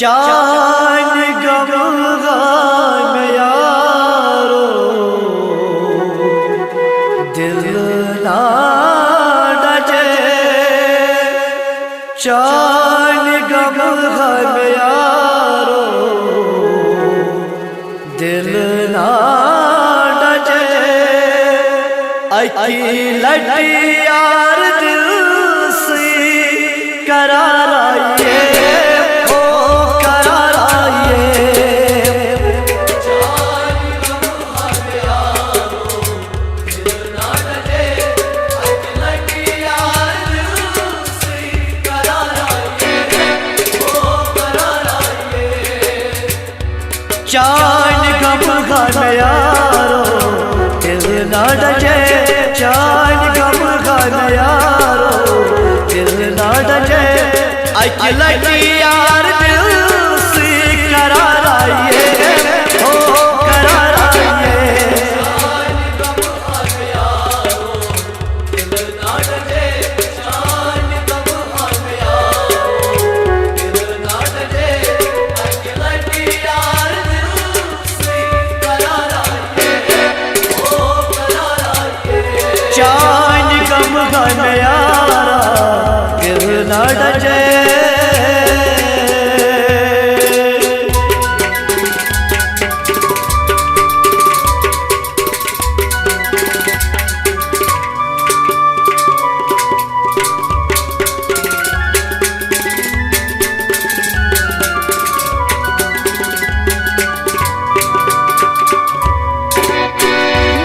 चान गम यारो दिल ना डजे, चान गम यारो दिल ना डजे, अकेला यार दिल से करार आइए, चान गम यारो दिल ना डजे, चान गम यारो दिल ना डजे, अकेला यार दिल से करार आइए, हो करार आइए। चान गम यारा दिल ना डजे,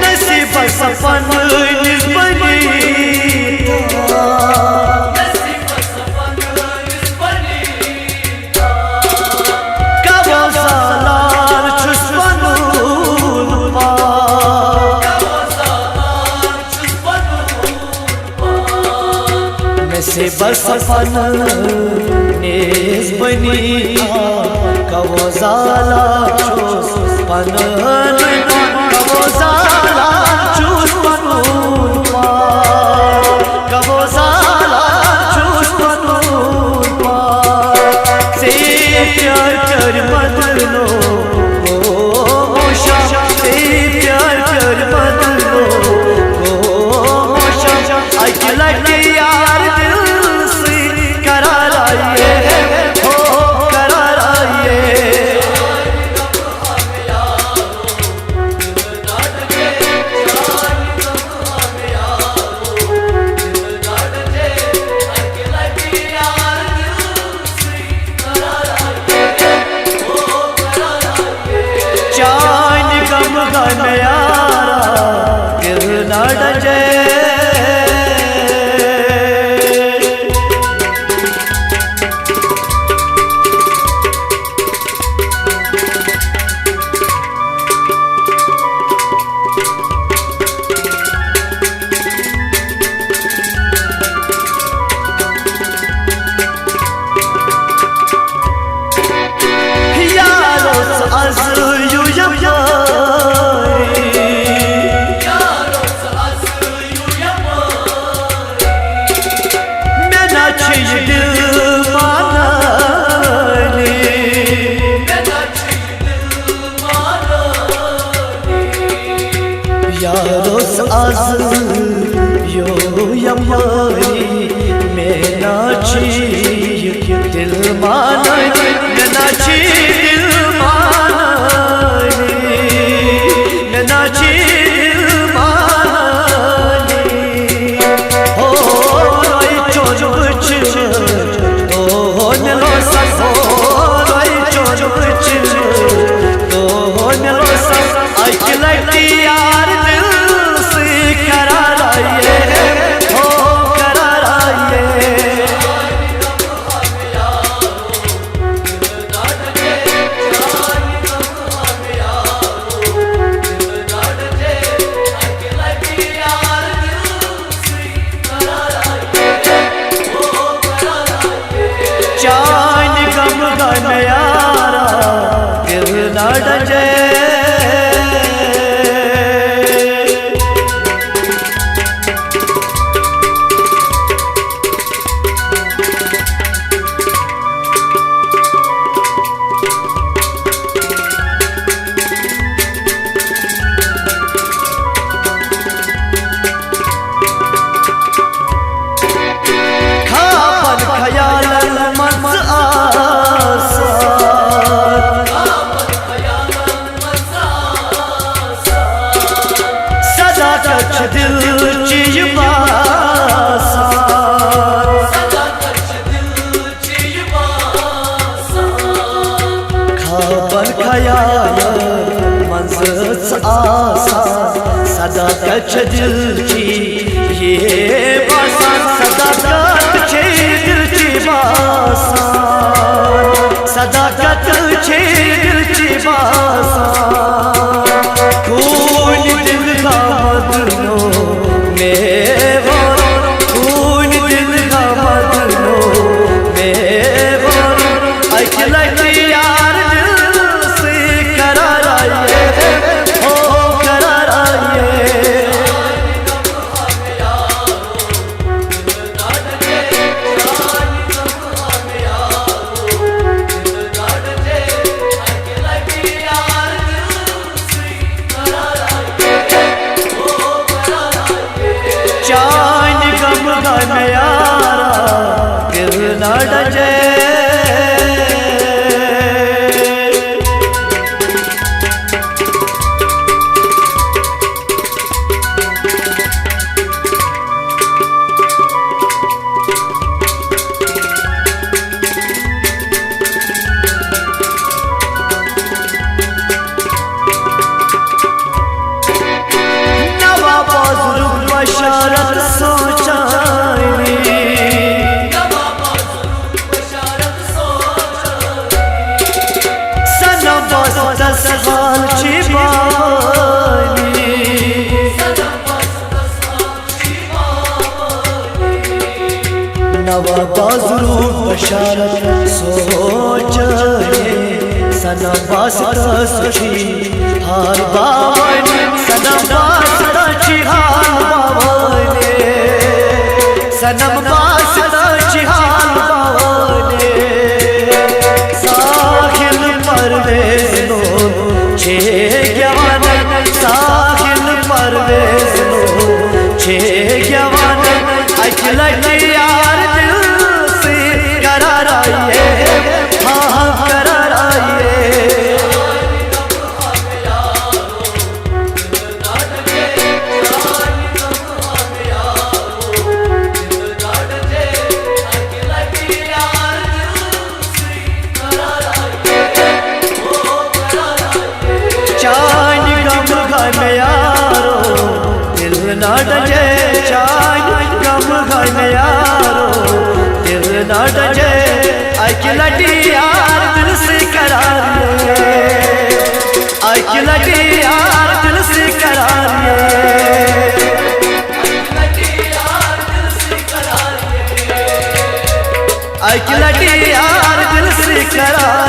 नसीब सपन से बसफन नेस बनी कवो जाला चूस पन कवो जाला चूस पनून कवो जाला चूस पनून से प्यार कर बदलो ओ मोशा, से प्यार कर बदलो ओ मोशा, अकेला यार करार आइए, हो करार आइए। चान गम यारा दिल ना डजे, यारोस आज यो यमारी मैं नाची दिल मानी, मैं नाची दिल मानी, मैं नाची दिल मानी, हो रोई चोज बुच तो नलो सा, हो रोई चोज बुच तो नलो सा, अकेला यार दिल से करार आइए, हो करार आइए। चान गम यारा दिल ना डजे, खयाल मंजर आसान सदाकत दिल की ये बासान सदाकत दिल की बासान सदाकत दिल की बासान खून दिल का बदलो में खून दिल का बदलो में अकेला यार दिल से करार आइए ओ करार आइए चांद गम में यारा दिल ना डजे बशारत सोचानी सनम दस साल छिपानी नवा बाजरू बशारत सोचानी सनम दस हार बावनी सनम सनम बासना चिहाल बावने साहिल परवेज नो छे ज्ञान साहिल परवेज नो छे ज्ञान अकेला यार दिल से करार आइए हाँ करार आइए में यारो दिल ना डजे चांद गम में यारो दिल ना डजे अकेला यार दिल से करारिए अकेला यार दिल से करारिए अकेला यार दिल से करारिए